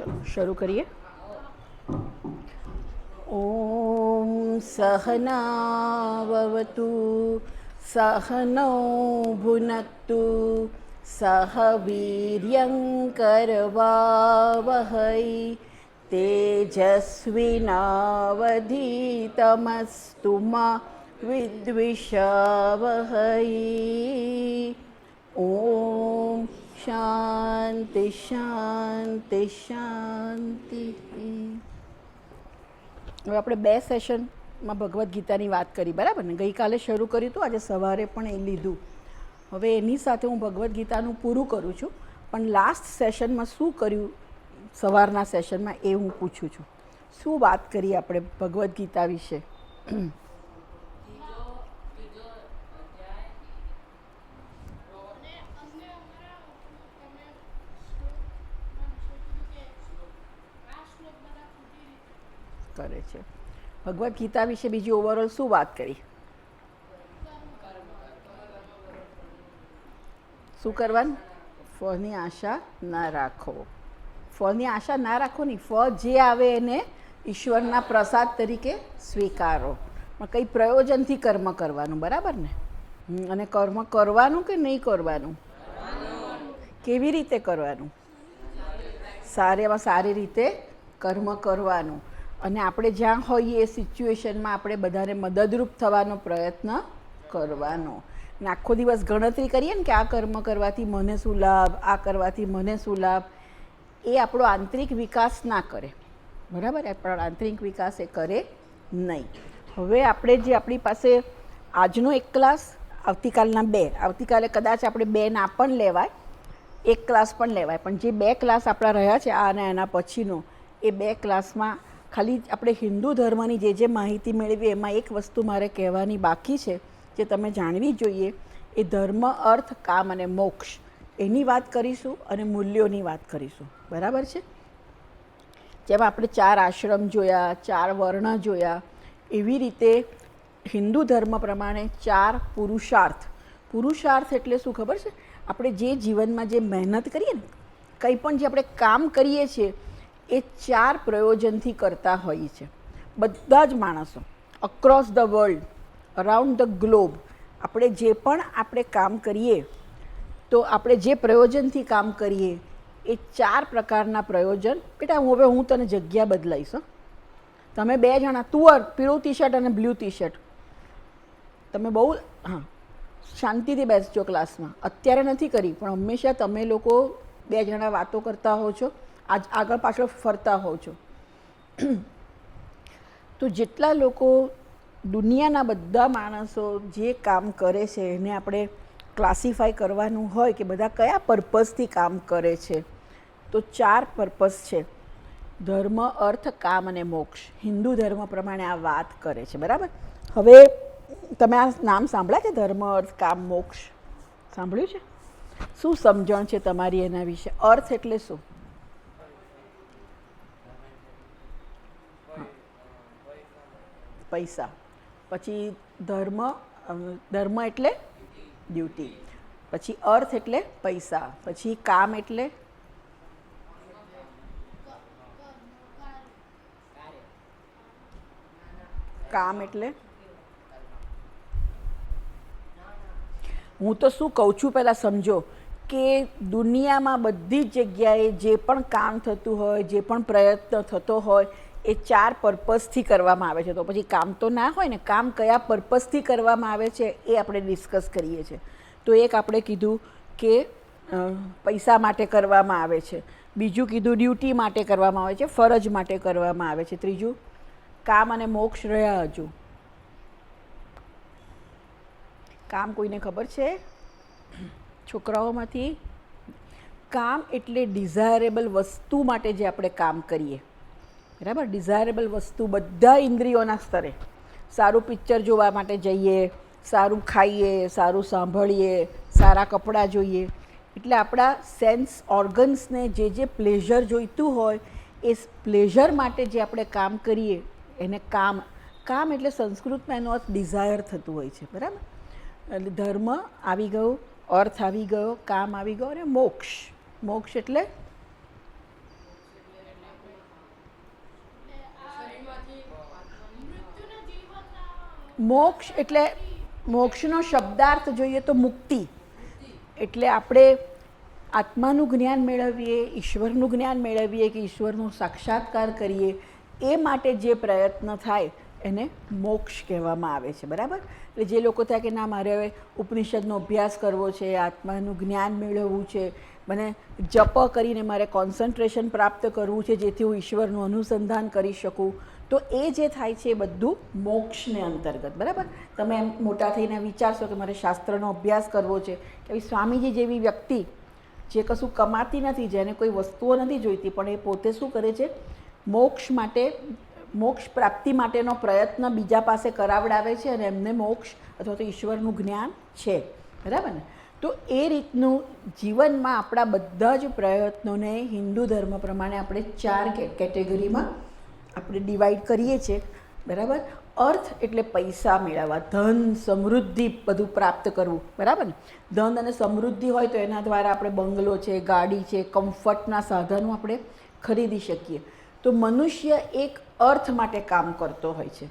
चलो शुरू करिए। ओम सहनाववतु सहनौ भुनक्तु सह वीर्यङ्करवावहै तेजस्विनावधीतमस्तु मा विद्विषावहै। ओम शांति शांति शांति। હવે આપણે બે સેશનમાં ભગવદ્ ગીતાની વાત કરી, બરાબર ને? ગઈકાલે શરૂ કર્યું હતું, આજે સવારે પણ એ લીધું. હવે એની સાથે હું ભગવદ્ ગીતાનું પૂરું કરું છું, પણ લાસ્ટ સેશનમાં શું કર્યું સવારના સેશનમાં એ હું પૂછું છું. શું વાત કરી આપણે ભગવદ્ ગીતા વિશે? કરે છે ભગવદ્ ગીતા વિશે બીજી ઓવરઓલ શું વાત કરી? શું કરવાનું? ફળની આશા ના રાખો. ફળની આશા ના રાખો નહીં, ફળ જે આવે એને ઈશ્વરના પ્રસાદ તરીકે સ્વીકારો. પણ કંઈ પ્રયોજનથી કર્મ કરવાનું, બરાબર ને? અને કર્મ કરવાનું કે નહીં કરવાનું? કેવી રીતે કરવાનું? સારામાં સારી રીતે કર્મ કરવાનું. અને આપણે જ્યાં હોઈએ એ સિચ્યુએશનમાં આપણે બધાને મદદરૂપ થવાનો પ્રયત્ન કરવાનો. ને આખો દિવસ ગણતરી કરીએ ને કે આ કર્મ કરવાથી મને શું લાભ, આ કરવાથી મને શું લાભ, એ આપણો આંતરિક વિકાસ ના કરે, બરાબર? આપણો આંતરિક વિકાસ એ કરે નહીં. હવે આપણે જે આપણી પાસે આજનો એક ક્લાસ, આવતીકાલના બે, આવતીકાલે કદાચ આપણે બે ના પણ લેવાય, એક ક્લાસ પણ લેવાય, પણ જે બે ક્લાસ આપણા રહ્યા છે આ અને એના પછીનો, એ બે ક્લાસમાં ખાલી આપણે હિન્દુ ધર્મની જે માહિતી મેળવી એમાં એક વસ્તુ મારે કહેવાની બાકી છે જે તમે જાણવી જોઈએ. એ ધર્મ, અર્થ, કામ અને મોક્ષ, એની વાત કરીશું અને મૂલ્યોની વાત કરીશું, બરાબર છે? જેમાં આપણે 4 આશ્રમ જોયા, 4 વર્ણ જોયા, એવી રીતે હિન્દુ ધર્મ પ્રમાણે 4 પુરુષાર્થ. પુરુષાર્થ એટલે શું ખબર છે? આપણે જે જીવનમાં જે મહેનત કરીએ ને, કંઈ પણ જે આપણે કામ કરીએ છીએ એ 4 પ્રયોજનથી કરતા હોઈએ છે. બધા જ માણસો across the world, around the globe, આપણે જે પણ આપણે કામ કરીએ તો આપણે જે પ્રયોજનથી કામ કરીએ એ 4 પ્રકારના પ્રયોજન. બેટા હું તને જગ્યા બદલાઈશ. તમે 2 જણા, તું પીળું ટી શર્ટ અને બ્લુ ટી શર્ટ, તમે બહુ શાંતિથી બેસજો ક્લાસમાં. અત્યારે નથી કરી, પણ હંમેશા તમે લોકો 2 જણા વાતો કરતા હો છો, આગળ પાછળ ફરતા હોવ છો. તો જેટલા લોકો, દુનિયાના બધા માણસો જે કામ કરે છે એને આપણે ક્લાસિફાય કરવાનું હોય કે બધા કયા પર્પઝથી કામ કરે છે, તો 4 પર્પઝ છે: ધર્મ, અર્થ, કામ અને મોક્ષ. હિન્દુ ધર્મ પ્રમાણે આ વાત કરે છે, બરાબર? હવે તમે આ નામ સાંભળ્યા છે? ધર્મ, અર્થ, કામ, મોક્ષ સાંભળ્યું છે? શું સમજણ છે તમારી એના વિશે? અર્થ એટલે શું? પૈસા. પછી ધર્મ, ધર્મ એટલે ડ્યુટી. પછી અર્થ એટલે પૈસા. પછી કામ એટલે હું તો શું કહું છું પહેલાં સમજો કે દુનિયામાં બધી જ જગ્યાએ જે પણ કામ થતું હોય, જે પણ પ્રયત્ન થતો હોય એ 4 પર્પઝથી કરવામાં આવે છે. તો પછી કામ તો ના હોય ને? કામ કયા પર્પઝથી કરવામાં આવે છે એ આપણે ડિસ્કસ કરીએ છીએ. તો એક આપણે કીધું કે પૈસા માટે કરવામાં આવે છે, બીજું કીધું ડ્યુટી માટે કરવામાં આવે છે, ફરજ માટે કરવામાં આવે છે, ત્રીજું કામ અને મોક્ષ રહ્યા. હજુ કામ કોઈને ખબર છે? છોકરાઓમાંથી? કામ એટલે ડિઝાયરેબલ વસ્તુ માટે જે આપણે કામ કરીએ, બરાબર? ડિઝાયરેબલ વસ્તુ બધા ઇન્દ્રિયોના સ્તરે. સારું પિક્ચર જોવા માટે જઈએ, સારું ખાઈએ, સારું સાંભળીએ, સારા કપડાં જોઈએ, એટલે આપણા સેન્સ ઓર્ગન્સને જે પ્લેઝર જોઈતું હોય એ પ્લેઝર માટે જે આપણે કામ કરીએ એને કામ. કામ એટલે સંસ્કૃતમાં એનો અર્થ ડિઝાયર થતું હોય છે, બરાબર? એટલે ધર્મ આવી ગયો, અર્થ આવી ગયો, કામ આવી ગયો અને મોક્ષ. મોક્ષ એટલે મોક્ષ એટલે મોક્ષનો શબ્દાર્થ જોઈએ તો મુક્તિ. એટલે આપણે આત્માનું જ્ઞાન મેળવીએ, ઈશ્વરનું જ્ઞાન મેળવીએ કે ઈશ્વરનો સાક્ષાત્કાર કરીએ, એ માટે જે પ્રયત્ન થાય એને મોક્ષ કહેવામાં આવે છે. બરાબર? એટલે જે લોકો થાય કે ના, મારે હવે ઉપનિષદનો અભ્યાસ કરવો છે, આત્માનું જ્ઞાન મેળવવું છે, મને જપ કરીને મારે કોન્સન્ટ્રેશન પ્રાપ્ત કરવું છે જેથી હું ઈશ્વરનું અનુસંધાન કરી શકું, તો એ જે થાય છે એ બધું મોક્ષને અંતર્ગત. બરાબર? તમે એમ મોટા થઈને વિચારશો કે મારે શાસ્ત્રનો અભ્યાસ કરવો છે, કે સ્વામીજી જેવી વ્યક્તિ જે કશું કમાતી નથી, જેને કોઈ વસ્તુઓ નથી જોઈતી, પણ એ પોતે શું કરે છે, મોક્ષ માટે, મોક્ષ પ્રાપ્તિ માટેનો પ્રયત્ન બીજા પાસે કરાવડાવે છે અને એમને મોક્ષ અથવા તો ઈશ્વરનું જ્ઞાન છે. બરાબર ને? તો એ રીતનું જીવનમાં આપણા બધા જ પ્રયત્નોને હિન્દુ ધર્મ પ્રમાણે આપણે 4 કેટેગરીમાં આપણે ડિવાઈડ કરીએ છીએ. બરાબર? અર્થ એટલે પૈસા મેળવવા, ધન, સમૃદ્ધિ બધું પ્રાપ્ત કરવું. બરાબર ને? ધન અને સમૃદ્ધિ હોય તો એના દ્વારા આપણે બંગલો છે, ગાડી છે, કમ્ફર્ટના સાધનો આપણે ખરીદી શકીએ. તો મનુષ્ય એક અર્થ માટે કામ કરતો હોય છે.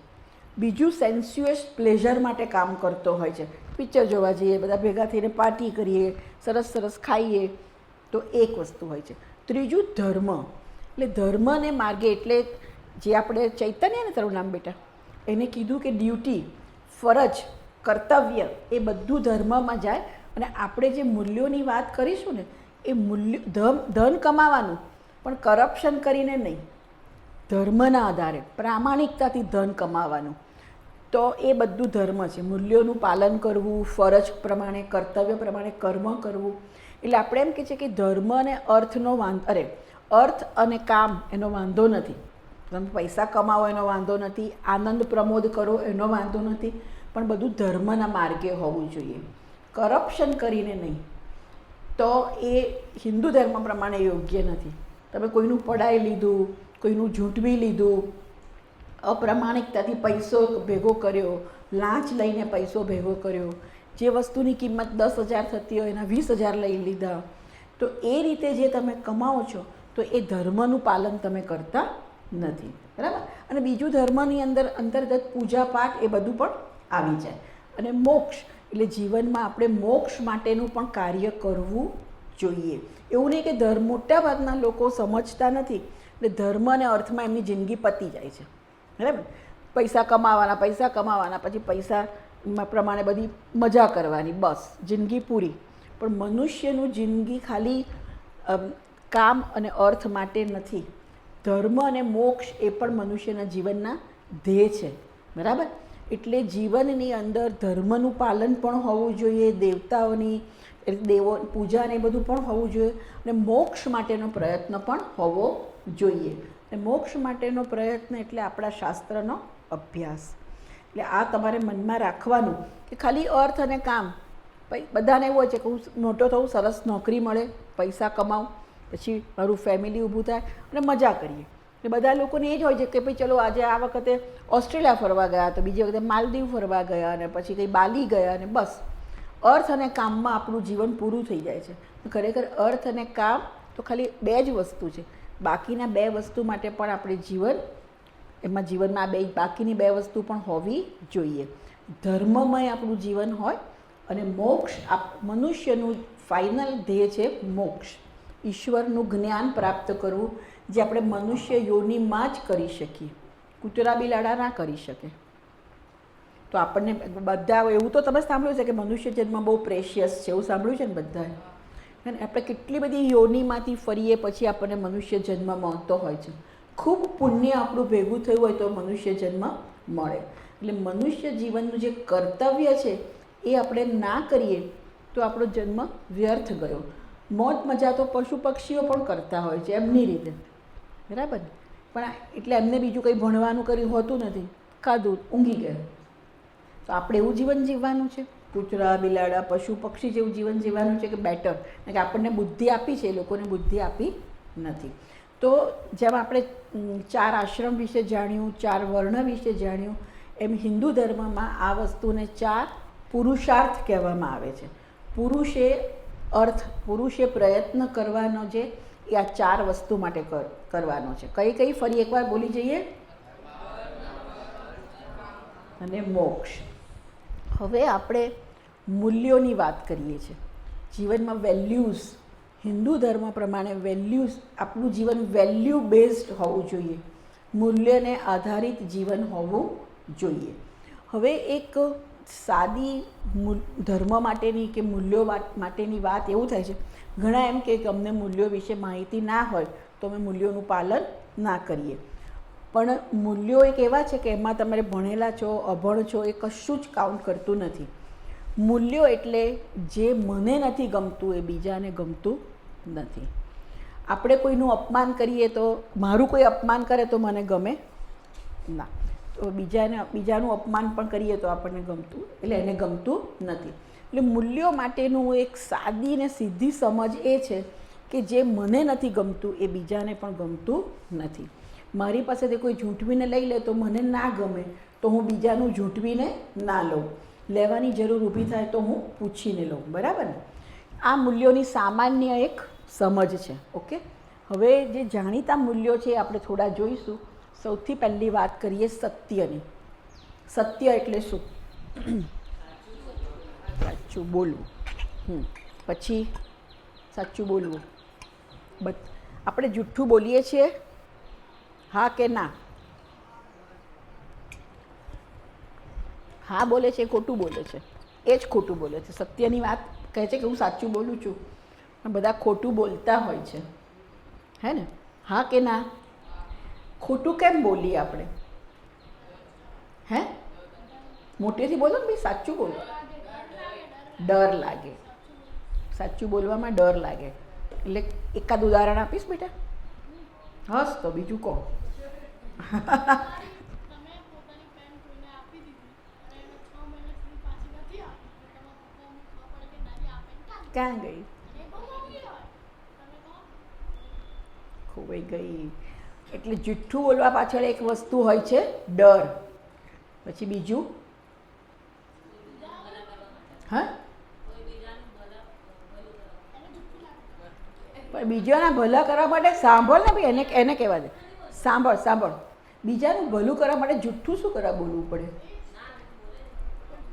બીજું સેન્સ્યુઅસ પ્લેઝર માટે કામ કરતો હોય છે. પિક્ચર જોવા જઈએ, બધા ભેગા થઈને પાર્ટી કરીએ, સરસ સરસ ખાઈએ, તો એક વસ્તુ હોય છે. ત્રીજું ધર્મ. એટલે ધર્મને માર્ગે, એટલે જે આપણે ચૈતન્ય ને તારું નામ બેટા, એને કીધું કે ડ્યુટી, ફરજ, કર્તવ્ય, એ બધું ધર્મમાં જાય. અને આપણે જે મૂલ્યોની વાત કરીશું ને, એ મૂલ્ય, ધન કમાવાનું પણ કરપ્શન કરીને નહીં, ધર્મના આધારે પ્રામાણિકતાથી ધન કમાવાનું, તો એ બધું ધર્મ છે. મૂલ્યોનું પાલન કરવું, ફરજ પ્રમાણે, કર્તવ્ય પ્રમાણે કર્મ કરવું. એટલે આપણે એમ કહે છે કે ધર્મ અને અર્થનો અર્થ અને કામ એનો વાંધો નથી. તમે પૈસા કમાવો એનો વાંધો નથી, આનંદ પ્રમોદ કરો એનો વાંધો નથી, પણ બધું ધર્મના માર્ગે હોવું જોઈએ, કરપ્શન કરીને નહીં. તો એ હિન્દુ ધર્મ પ્રમાણે યોગ્ય નથી. તમે કોઈનું પડાવી લીધું, કોઈનું ઝૂંટવી લીધું, અપ્રામાણિકતાથી પૈસો ભેગો કર્યો, લાંચ લઈને પૈસો ભેગો કર્યો, જે વસ્તુની કિંમત 10,000 થતી હોય એના 20,000 લઈ લીધા, તો એ રીતે જે તમે કમાઓ છો તો એ ધર્મનું પાલન તમે કરતા નથી. બરાબર? અને બીજું ધર્મની અંતર્ગત પૂજા પાઠ એ બધું પણ આવી જાય. અને મોક્ષ એટલે જીવનમાં આપણે મોક્ષ માટેનું પણ કાર્ય કરવું જોઈએ. એવું નહીં કે મોટાભાગના લોકો સમજતા નથી, એટલે ધર્મ અને અર્થમાં એમની જિંદગી પતી જાય છે. બરાબર? પૈસા કમાવાના, પછી પૈસા પ્રમાણે બધી મજા કરવાની, બસ જિંદગી પૂરી. પણ મનુષ્યનું જિંદગી ખાલી કામ અને અર્થ માટે નથી. ધર્મ અને મોક્ષ એ પણ મનુષ્યના જીવનના ધ્યેય છે. બરાબર? એટલે જીવનની અંદર ધર્મનું પાલન પણ હોવું જોઈએ, દેવતાઓની પૂજા ને બધું પણ હોવું જોઈએ, અને મોક્ષ માટેનો પ્રયત્ન પણ હોવો જોઈએ. અને મોક્ષ માટેનો પ્રયત્ન એટલે આપણા શાસ્ત્રનો અભ્યાસ. એટલે આ તમારે મનમાં રાખવાનું કે ખાલી અર્થ અને કામ, બધાને એવું હોય છે કે હું મોટો થઉં, સરસ નોકરી મળે, પૈસા કમાઉં, પછી મારું ફેમિલી ઊભું થાય અને મજા કરીએ. એટલે બધા લોકોને એ જ હોય છે કે ભાઈ ચલો આજે આ વખતે ઓસ્ટ્રેલિયા ફરવા ગયા, તો બીજી વખતે માલદીવ ફરવા ગયા, અને પછી કંઈ બાલી ગયા, અને બસ અર્થ અને કામમાં આપણું જીવન પૂરું થઈ જાય છે. ખરેખર અર્થ અને કામ તો ખાલી 2 જ વસ્તુ છે. બાકીના 2 વસ્તુ માટે પણ આપણે જીવનમાં બાકીની 2 વસ્તુ પણ હોવી જોઈએ. ધર્મમય આપણું જીવન હોય, અને મોક્ષ, મનુષ્યનું ફાઇનલ ધ્યેય છે મોક્ષ, ઈશ્વરનું જ્ઞાન પ્રાપ્ત કરવું, જે આપણે મનુષ્ય યોનિમાં જ કરી શકીએ, કૂતરા બિલાડા ના કરી શકે. તો આપણને બધા એવું તો તમે સાંભળ્યું છે કે મનુષ્ય જન્મ બહુ પ્રેશિયસ છે, એવું સાંભળ્યું છે ને બધાએ. અને આપણે કેટલી બધી યોનિમાંથી ફરીએ પછી આપણને મનુષ્ય જન્મ મળતો હોય છે. ખૂબ પુણ્ય આપણું ભેગું થયું હોય તો મનુષ્ય જન્મ મળે. એટલે મનુષ્ય જીવનનું જે કર્તવ્ય છે એ આપણે ના કરીએ તો આપણો જન્મ વ્યર્થ ગયો. મોજ મજા તો પશુ પક્ષીઓ પણ કરતા હોય છે એમની રીતે. બરાબર? પણ એટલે એમને બીજું કંઈ ભણવાનું કર્યું હોતું નથી, ખાધું, ઊંઘી ગયા. તો આપણે એવું જીવન જીવવાનું છે, કૂતરા બિલાડા પશુ પક્ષી જેવું જીવન જીવવાનું છે કે બેટર? કે આપણને બુદ્ધિ આપી છે, એ લોકોને બુદ્ધિ આપી નથી. તો જેમ આપણે 4 આશ્રમ વિશે જાણ્યું, 4 વર્ણ વિશે જાણ્યું, એમ હિન્દુ ધર્મમાં આ વસ્તુને 4 પુરુષાર્થ કહેવામાં આવે છે. પુરુષે પ્રયત્ન કરવાનો છે એ આ 4 વસ્તુ માટે કરવાનો છે. કઈ ફરી એકવાર બોલી જઈએ. અને મોક્ષ. હવે આપણે મૂલ્યોની વાત કરીએ છીએ. જીવનમાં વેલ્યુઝ, હિન્દુ ધર્મ પ્રમાણે વેલ્યુઝ, આપણું જીવન વેલ્યુ બેઝડ હોવું જોઈએ, મૂલ્યને આધારિત જીવન હોવું જોઈએ. હવે એક સાદી ધર્મ માટેની કે મૂલ્યો માટેની વાત એવું થાય છે, ઘણા એમ કે અમને મૂલ્યો વિશે માહિતી ના હોય તો અમે મૂલ્યોનું પાલન ના કરીએ. પણ મૂલ્યો એક એવા છે કે એમાં તમારે ભણેલા છો, અભણ છો, એ કશું જ કાઉન્ટ કરતું નથી. મૂલ્યો એટલે જે મને નથી ગમતું એ બીજાને ગમતું નથી. આપણે કોઈનું અપમાન કરીએ તો, મારું કોઈ અપમાન કરે તો મને ગમે ના, તો બીજાનું અપમાન પણ કરીએ તો આપણને ગમતું, એટલે એને ગમતું નથી. એટલે મૂલ્યો માટેનું એક સાદી ને સીધી સમજ એ છે કે જે મને નથી ગમતું એ બીજાને પણ ગમતું નથી. મારી પાસેથી કોઈ ઝૂંટવીને લઈ લે તો મને ના ગમે, તો હું બીજાનું ઝૂંટવીને ના લઉં. લેવાની જરૂર ઊભી થાય તો હું પૂછીને લઉં. બરાબર ને? આ મૂલ્યોની સામાન્ય એક સમજ છે. ઓકે, હવે જે જાણીતા મૂલ્યો છે આપણે થોડા જોઈશું. સૌથી પહેલી વાત કરીએ સત્યની. સત્ય એટલે શું? સાચું બોલવું. પછી સાચું બોલવું. આપણે જુઠ્ઠું બોલીએ છીએ, હા કે ના? હા બોલે છે, ખોટું બોલે છે, એ જ ખોટું બોલે છે. સત્યની વાત કહે છે કે હું સાચું બોલું છું, પણ બધા ખોટું બોલતા હોય છે, હે ને? હા કે ના? ખોટું કેમ બોલીએ આપણે? હે? મોટેથી બોલો ને ભાઈ, સાચું બોલો. ડર લાગે. સાચું બોલવામાં ડર લાગે. એટલે એકાદ ઉદાહરણ આપીશ બેટા? હસ તો બીજું કહો. ક્યાં ગઈ? ખોવાઈ ગઈ. એટલે જુઠ્ઠું બોલવા પાછળ એક વસ્તુ હોય છે, ડર. પછી બીજું? હા, પણ બીજાના ભલા કરવા માટે સાંભળ ને ભાઈ, એને કહેવા દે. સાંભળ. બીજાનું ભલું કરવા માટે જુઠ્ઠું શું કરવા બોલવું પડે?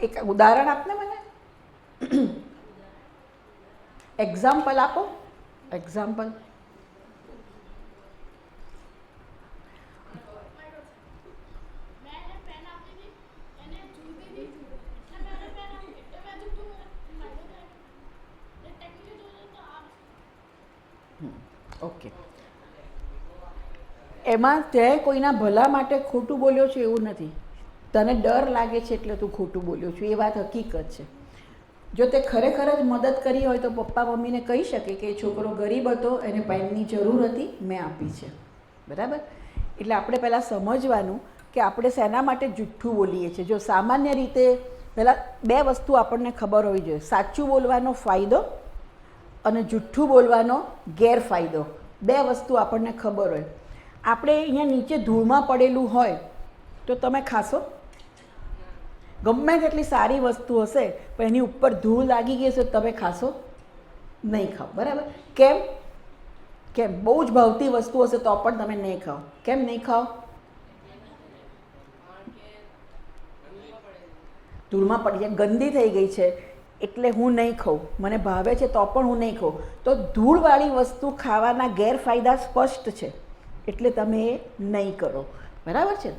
એક ઉદાહરણ આપને મને. એક્ઝામ્પલ આપો. એક્ઝામ્પલ. ઓકે, એમાં તે કોઈના ભલા માટે ખોટું બોલ્યો છે એવું નથી. તને ડર લાગે છે એટલે તું ખોટું બોલ્યો છું, એ વાત હકીકત છે. જો તે ખરેખર જ મદદ કરી હોય તો પપ્પા મમ્મીને કહી શકે કે એ છોકરો ગરીબ હતો, એને પેનની જરૂર હતી, મેં આપી છે. બરાબર? એટલે આપણે પહેલાં સમજવાનું કે આપણે શેના માટે જુઠ્ઠું બોલીએ છીએ. જો સામાન્ય રીતે પહેલાં બે વસ્તુ આપણને ખબર હોવી જોઈએ: સાચું બોલવાનો ફાયદો અને જુઠ્ઠું બોલવાનો ગેરફાયદો. બે વસ્તુ આપણને ખબર હોય. આપણે અહીંયા નીચે ધૂળમાં પડેલું હોય તો તમે ખાશો? ગમે તેટલી સારી વસ્તુ હશે પણ એની ઉપર ધૂળ લાગી ગઈ હશે તો તમે ખાશો? નહીં ખાઓ. બરાબર? કેમ? બહુ જ ભાવતી વસ્તુ હશે તો પણ તમે નહીં ખાઓ. કેમ નહીં ખાઓ? ધૂળમાં પડી જાય, ગંદી થઈ ગઈ છે એટલે હું નહીં ખાઉં. મને ભાવે છે તો પણ હું નહીં ખાઉં. તો ધૂળવાળી વસ્તુ ખાવાના ગેરફાયદા સ્પષ્ટ છે, એટલે તમે એ નહીં કરો. બરાબર છે?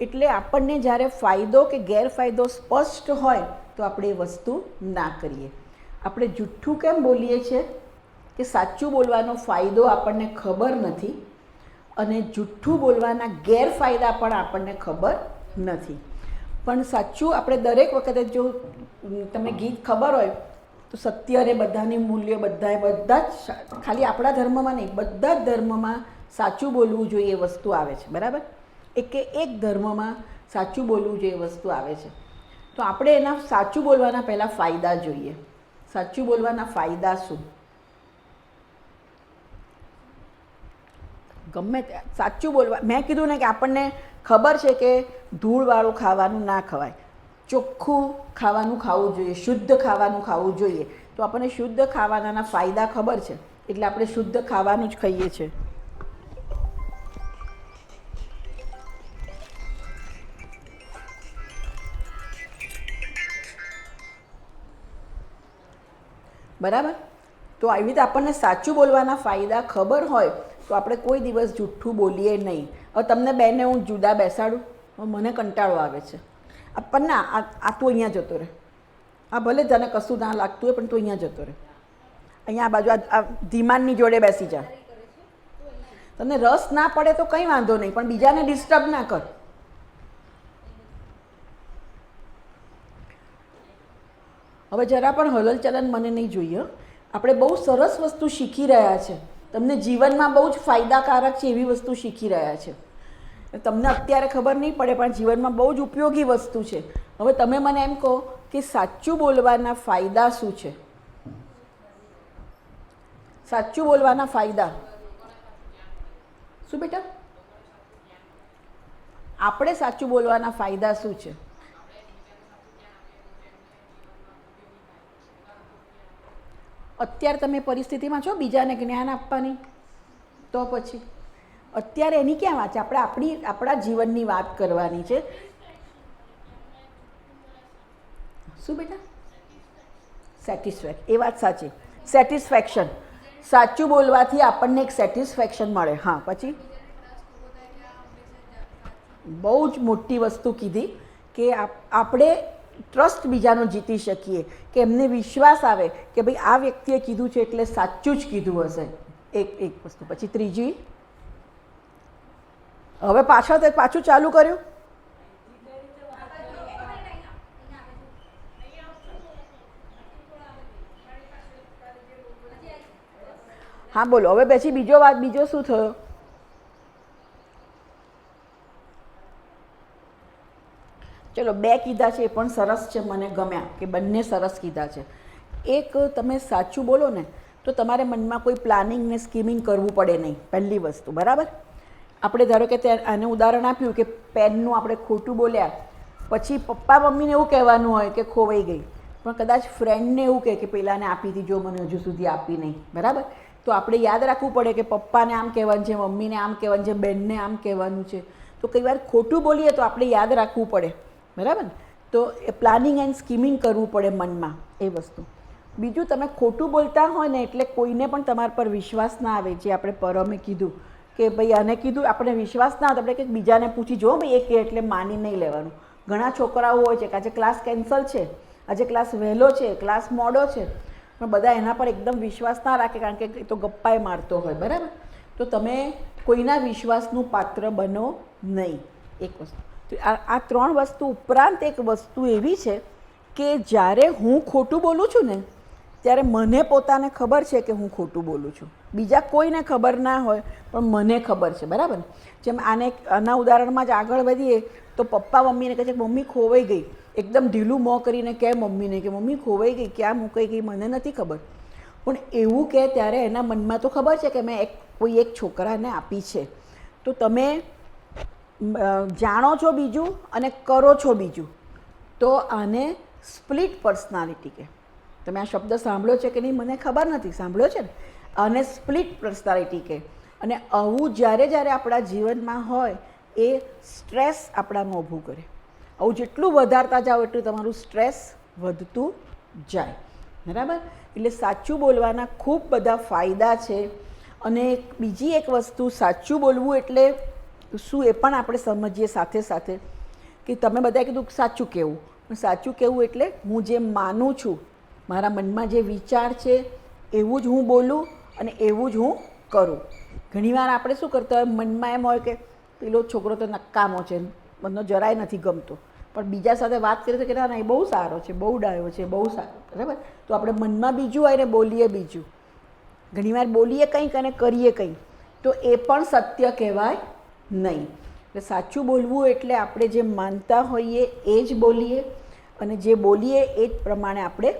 એટલે આપણને જ્યારે ફાયદો કે ગેરફાયદો સ્પષ્ટ હોય તો આપણે એ વસ્તુ ના કરીએ. આપણે જુઠ્ઠું કેમ બોલીએ છીએ? કે સાચું બોલવાનો ફાયદો આપણને ખબર નથી અને જુઠ્ઠું બોલવાના ગેરફાયદા પણ આપણને ખબર નથી. પણ સાચું આપણે દરેક વખતે, જો તમને ગીત ખબર હોય તો સત્ય અને બધાની મૂલ્ય, બધા જ, ખાલી આપણા ધર્મમાં નહીં, બધા જ ધર્મમાં સાચું બોલવું જોઈએ એ વસ્તુ આવે છે. બરાબર? એક ધર્મમાં સાચું બોલવું જોઈએ એ વસ્તુ આવે છે. તો આપણે એના સાચું બોલવાના પહેલાં ફાયદા જોઈએ. સાચું બોલવાના ફાયદા શું? ગમે તે સાચું બોલવા, મેં કીધું ને કે આપણને ખબર છે કે ધૂળવાળું ખાવાનું ના ખવાય, ચોખ્ખું ખાવાનું ખાવું જોઈએ, શુદ્ધ ખાવાનું ખાવું જોઈએ. તો આપણને શુદ્ધ ખાવાના ફાયદા ખબર છે એટલે આપણે શુદ્ધ ખાવાનું જ ખાઈએ છીએ. બરાબર. તો આવી રીતે આપણને સાચું બોલવાના ફાયદા ખબર હોય તો આપણે કોઈ દિવસ જૂઠું બોલીએ નહીં. હવે તમને બેને હું જુદા બેસાડું, મને કંટાળો આવે છે, આપણને આ તું અહીંયા જતો રહે, આ ભલે તને કશું ના લાગતું હોય પણ તું અહીંયા જતો રહે, અહીંયા આ બાજુ આ ધીમાનની જોડે બેસી જા. તને રસ ના પડે તો કંઈ વાંધો નહીં, પણ બીજાને ડિસ્ટર્બ ના કર. હવે જરા પણ હલનચલન મને નહીં જોઈએ. આપણે બહુ સરસ વસ્તુ શીખી રહ્યા છે, તમને જીવનમાં બહુ જ ફાયદાકારક છે એવી વસ્તુ શીખી રહ્યા છે. તમને અત્યારે ખબર નહીં પડે પણ જીવનમાં બહુ જ ઉપયોગી વસ્તુ છે. હવે તમે મને એમ કહો કે સાચું બોલવાના ફાયદા શું છે? સાચું બોલવાના ફાયદા શું બેટા? આપણે સાચું બોલવાના ફાયદા શું છે? અત્યારે તમે પરિસ્થિતિમાં છો બીજાને જ્ઞાન આપવાની, તો પછી અત્યારે એની ક્યાં વાત છે? આપણે આપણા જીવનની વાત કરવાની છે. શું બેટા? સેટિસ્ફેક્શન. એ વાત સાચી, સેટિસ્ફેક્શન. સાચું બોલવાથી આપણને એક સેટિસ્ફેક્શન મળે. હા, પછી બહુ જ મોટી વસ્તુ કીધી કે આપણે ટ્રસ્ટ બીજાનો જીતી શકીએ, કે એમને વિશ્વાસ આવે કે ભાઈ આ વ્યક્તિએ કીધું છે એટલે સાચું જ કીધું હશે. એક વસ્તુ. પછી ત્રીજી, હવે પાછું ચાલુ કર્યું. હા બોલો. હવે પછી બીજો શું થયો? ચલો, બે કીધા છે એ પણ સરસ છે, મને ગમ્યા કે બંને સરસ કીધા છે. એક, તમે સાચું બોલો ને તો તમારે મનમાં કોઈ પ્લાનિંગ ને સ્કીમિંગ કરવું પડે નહીં, પહેલી વસ્તુ. બરાબર. આપણે ધારો કે આને ઉદાહરણ આપ્યું કે પેનનું આપણે ખોટું બોલ્યા, પછી પપ્પા મમ્મીને એવું કહેવાનું હોય કે ખોવાઈ ગઈ, પણ કદાચ ફ્રેન્ડને એવું કહે કે પેલાને આપી હતી, જો મને હજુ સુધી આપી નહીં. બરાબર. તો આપણે યાદ રાખવું પડે કે પપ્પાને આમ કહેવાનું છે, મમ્મીને આમ કહેવાનું છે, બેનને આમ કહેવાનું છે. તો કઈ વાર ખોટું બોલીએ તો આપણે યાદ રાખવું પડે. બરાબર. તો એ પ્લાનિંગ એન્ડ સ્કીમિંગ કરવું પડે મનમાં, એ વસ્તુ. બીજું, તમે ખોટું બોલતા હોય ને એટલે કોઈને પણ તમારા પર વિશ્વાસ ના આવે. જે આપણે પરમે કીધું કે ભાઈ આને કીધું, આપણે વિશ્વાસ ના આવે આપણે કંઈક બીજાને પૂછી જો ભાઈ એ કહે એટલે માની નહીં લેવાનું. ઘણા છોકરાઓ હોય છે કે આજે ક્લાસ કેન્સલ છે, આજે ક્લાસ વહેલો છે, ક્લાસ મોડો છે, પણ બધા એના પર એકદમ વિશ્વાસ ના રાખે કારણ કે એ તો ગપ્પાએ મારતો હોય. બરાબર. તો તમે કોઈના વિશ્વાસનું પાત્ર બનો નહીં. એક વસ્તુ. આ ત્રણ વસ્તુ ઉપરાંત એક વસ્તુ એવી છે કે જ્યારે હું ખોટું બોલું છું ને ત્યારે મને પોતાને ખબર છે કે હું ખોટું બોલું છું. બીજા કોઈને ખબર ના હોય પણ મને ખબર છે. બરાબર. જેમ આના ઉદાહરણમાં જ આગળ વધીએ તો પપ્પા મમ્મીને કહે છે કે મમ્મી ખોવાઈ ગઈ, એકદમ ઢીલું મોં કરીને કહે મમ્મીને કે મમ્મી ખોવાઈ ગઈ, ક્યાં મૂકાઈ ગઈ મને નથી ખબર. પણ એવું કહે ત્યારે એના મનમાં તો ખબર છે કે મેં કોઈ એક છોકરાને આપી છે. તો તમે જાણો છો બીજું અને કરો છો બીજું, તો આને સ્પ્લિટ પર્સનાલિટી કહે. તમે આ શબ્દ સાંભળ્યો છે કે નહીં મને ખબર નથી, સાંભળ્યો છે ને? આને સ્પ્લિટ પર્સનાલિટી કહે. અને આવું જ્યારે આપણા જીવનમાં હોય એ સ્ટ્રેસ આપણામાં ઊભું કરે. આવું જેટલું વધારતા જાઓ એટલું તમારું સ્ટ્રેસ વધતું જાય. બરાબર. એટલે સાચું બોલવાના ખૂબ બધા ફાયદા છે. અને બીજી એક વસ્તુ, સાચું બોલવું એટલે શું એ પણ આપણે સમજીએ સાથે સાથે કે તમે બધાએ કીધું સાચું કહેવું, પણ સાચું કહેવું એટલે હું જે માનું છું, મારા મનમાં જે વિચાર છે એવું જ હું બોલું અને એવું જ હું કરું. ઘણીવાર આપણે શું કરતા હોય, મનમાં એમ હોય કે પેલો છોકરો તો નકામો છે, મને જરાય નથી ગમતો, પણ બીજા સાથે વાત કરીએ તો કે ના એ બહુ સારો છે, બહુ ડાયો છે, બહુ સારો. બરાબર. તો આપણે મનમાં બીજું હોય ને બોલીએ બીજું. ઘણીવાર બોલીએ કંઈક અને કરીએ કંઈક, તો એ પણ સત્ય કહેવાય નહીં. એટલે સાચું બોલવું એટલે આપણે જે માનતા હોઈએ એ જ બોલીએ અને જે બોલીએ એ જ પ્રમાણે આપણે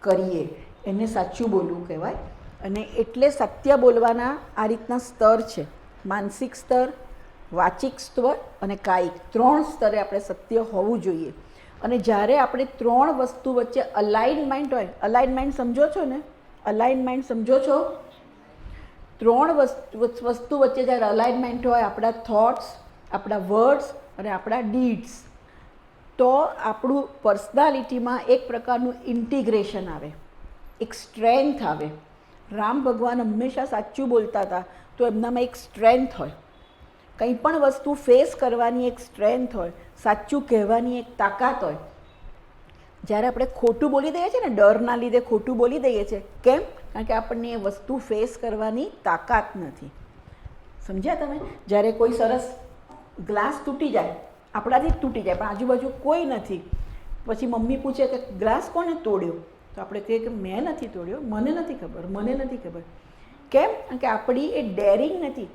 કરીએ, એને સાચું બોલવું કહેવાય. અને એટલે સત્ય બોલવાના આ રીતના સ્તર છે, માનસિક સ્તર, વાચિક સ્તર અને કાયિક. 3 સ્તરે આપણે સત્ય હોવું જોઈએ. અને જ્યારે આપણે 3 વસ્તુ વચ્ચે અલાઇનમેન્ટ હોય, અલાઇનમેન્ટ સમજો છો ને? અલાઇનમેન્ટ સમજો છો? 3 વસ્તુ વચ્ચે જ્યારે અલાઇનમેન્ટ હોય, આપણા થોટ્સ, આપણા વર્ડ્સ અને આપણા ડીડ્સ, તો આપણું પર્સનાલિટીમાં એક પ્રકારનું ઇન્ટિગ્રેશન આવે. એક સ્ટ્રેન્થ આવે. રામ ભગવાન હંમેશા સાચું બોલતા હતા, તો એમનામાં એક સ્ટ્રેન્થ હોય. કંઈ પણ વસ્તુ ફેસ કરવાની એક સ્ટ્રેન્થ હોય, સાચું કહેવાની એક તાકાત હોય. જ્યારે આપણે ખોટું બોલી દઈએ છીએ ને, ડરના લીધે ખોટું બોલી દઈએ છીએ, કેમ? કારણ કે આપણને એ વસ્તુ ફેસ કરવાની તાકાત નથી. સમજ્યા તમે? જ્યારે કોઈ સરસ ગ્લાસ તૂટી જાય, આપણાથી જ તૂટી જાય, પણ આજુબાજુ કોઈ નથી, પછી મમ્મી પૂછે કે ગ્લાસ કોને તોડ્યો? તો આપણે કહીએ કે મેં નથી તોડ્યો, મને નથી ખબર, મને નથી ખબર. કેમ? કારણ કે આપણી એ ડેરિંગ નથી.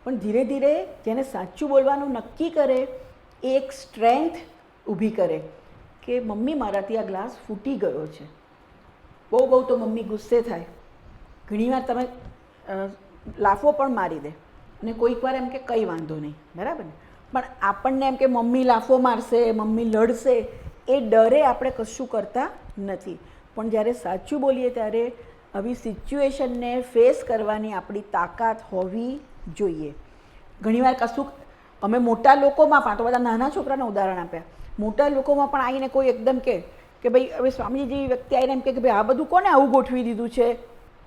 પણ ધીરે ધીરે જેને સાચું બોલવાનું નક્કી કરે, એ એક સ્ટ્રેન્થ ઊભી કરે કે મમ્મી મારાથી આ ગ્લાસ ફૂટી ગયો છે. બહુ તો મમ્મી ગુસ્સે થાય, ઘણીવાર તમે લાફો પણ મારી દે, અને કોઈક વાર એમ કે કંઈ વાંધો નહીં, બરાબર ને? પણ આપણને એમ કે મમ્મી લાફો મારશે, મમ્મી લડશે, એ ડરે આપણે કશું કરતા નથી. પણ જ્યારે સાચું બોલીએ ત્યારે આવી સિચ્યુએશનને ફેસ કરવાની આપણી તાકાત હોવી જોઈએ. ઘણીવાર કશુંક અમે મોટા લોકોમાં પણ, તો બધા નાના છોકરાને ઉદાહરણ આપ્યા, મોટા લોકોમાં પણ આવીને કોઈ એકદમ કે ભાઈ હવે સ્વામીજી જેવી વ્યક્તિ આવીને એમ કે ભાઈ આ બધું કોને આવું ગોઠવી દીધું છે?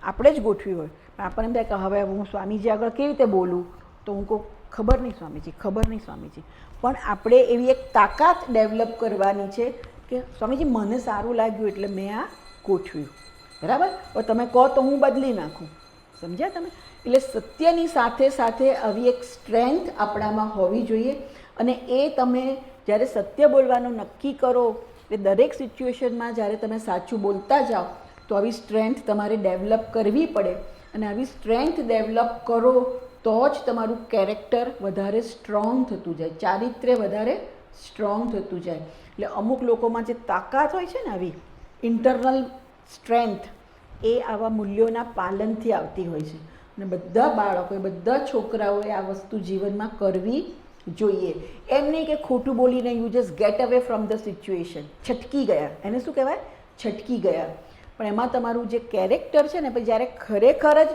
આપણે જ ગોઠવ્યું હોય. પણ આપણને એમ થાય કે હવે હું સ્વામીજી આગળ કેવી રીતે બોલું? તો હું કહું ખબર નહીં સ્વામીજી, ખબર નહીં સ્વામીજી. પણ આપણે એવી એક તાકાત ડેવલપ કરવાની છે કે સ્વામીજી મને સારું લાગ્યું એટલે મેં આ ગોઠવ્યું, બરાબર? હવે તમે કહો તો હું બદલી નાખું. સમજ્યા તમે? એટલે સત્યની સાથે સાથે આવી એક સ્ટ્રેન્થ આપણામાં હોવી જોઈએ. અને એ તમે જ્યારે સત્ય બોલવાનું નક્કી કરો, એટલે દરેક સિચ્યુએશનમાં જ્યારે તમે સાચું બોલતા જાઓ, તો આવી સ્ટ્રેન્થ તમારે ડેવલપ કરવી પડે. અને આવી સ્ટ્રેન્થ ડેવલપ કરો તો જ તમારું કેરેક્ટર વધારે સ્ટ્રોંગ થતું જાય, ચારિત્ર્ય વધારે સ્ટ્રોંગ થતું જાય. એટલે અમુક લોકોમાં જે તાકાત હોય છે ને, આવી ઇન્ટરનલ સ્ટ્રેન્થ, એ આવા મૂલ્યોના પાલનથી આવતી હોય છે. અને બધા બાળકોએ, બધા છોકરાઓએ આ વસ્તુ જીવનમાં કરવી જોઈએ. એમ નહીં કે ખોટું બોલીને you just gate away from the situation, છટકી ગયા. એને શું કહેવાય? છટકી ગયા. પણ એમાં તમારું જે કેરેક્ટર છે ને, પછી જ્યારે ખરેખર જ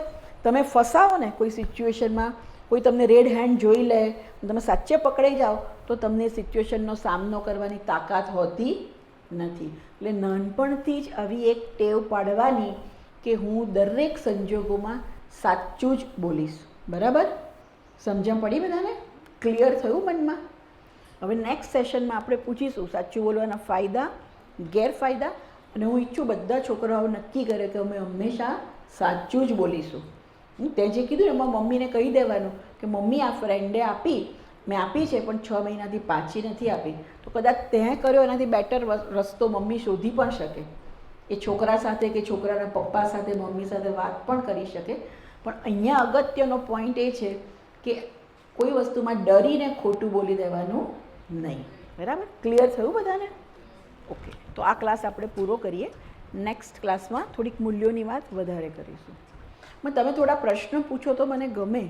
તમે ફસાવો ને કોઈ સિચ્યુએશનમાં, કોઈ તમને રેડ હેન્ડ જોઈ લે, તમે સાચે પકડાઈ જાઓ, તો તમને સિચ્યુએશનનો સામનો કરવાની તાકાત હોતી નથી. એટલે નાનપણથી જ આવી એક ટેવ પાડવાની કે હું દરેક સંજોગોમાં સાચું જ બોલીશ. બરાબર? સમજણ પડી બધાને? ક્લિયર થયું મનમાં? હવે નેક્સ્ટ સેશનમાં આપણે પૂછીશું સાચું બોલવાના ફાયદા, ગેરફાયદા. અને હું ઈચ્છું બધા છોકરાઓ નક્કી કરે કે અમે હંમેશા સાચું જ બોલીશું. તે જે કીધું એમાં મમ્મીને કહી દેવાનું કે મમ્મી આ ફ્રેન્ડે આપી, મેં આપી છે પણ 6 મહિનાથી પાછી નથી આપી. તો કદાચ તે કર્યો એનાથી બેટર રસ્તો મમ્મી શોધી પણ શકે. એ છોકરા સાથે કે છોકરાના પપ્પા સાથે, મમ્મી સાથે વાત પણ કરી શકે. પણ અહીંયા અગત્યનો પોઈન્ટ એ છે કે કોઈ વસ્તુમાં ડરીને ખોટું બોલી દેવાનું નહીં. બરાબર? ક્લિયર થયું બધાને? ઓકે, તો આ ક્લાસ આપણે પૂરો કરીએ. નેક્સ્ટ ક્લાસમાં થોડીક મૂલ્યોની વાત વધારે કરીશું. તમે થોડા પ્રશ્ન પૂછો તો મને ગમે.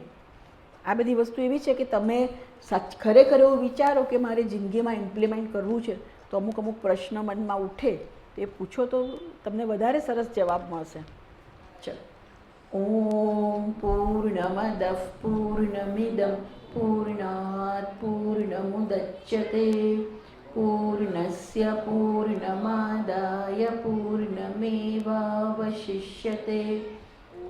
આ બધી વસ્તુ એવી છે કે તમે ખરેખર એવું વિચારો કે મારે જિંદગીમાં ઇમ્પ્લિમેન્ટ કરવું છે, તો અમુક પ્રશ્ન મનમાં ઉઠે તે પૂછો તો તમને વધારે સરસ જવાબ મળશે. ચલો. ઓમ પૂર્ણમદ પૂર્ણમિદમ પૂર્ણાત પૂર્ણમુદચ્યતે પૂર્ણસ્ય પૂર્ણમાદાય પૂર્ણમેવાવશિષ્યતે.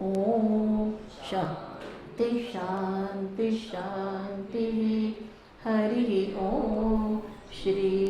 ઓમ શાંતિ શાંતિ શાંતિ. હરિ ઓમ. શ્રી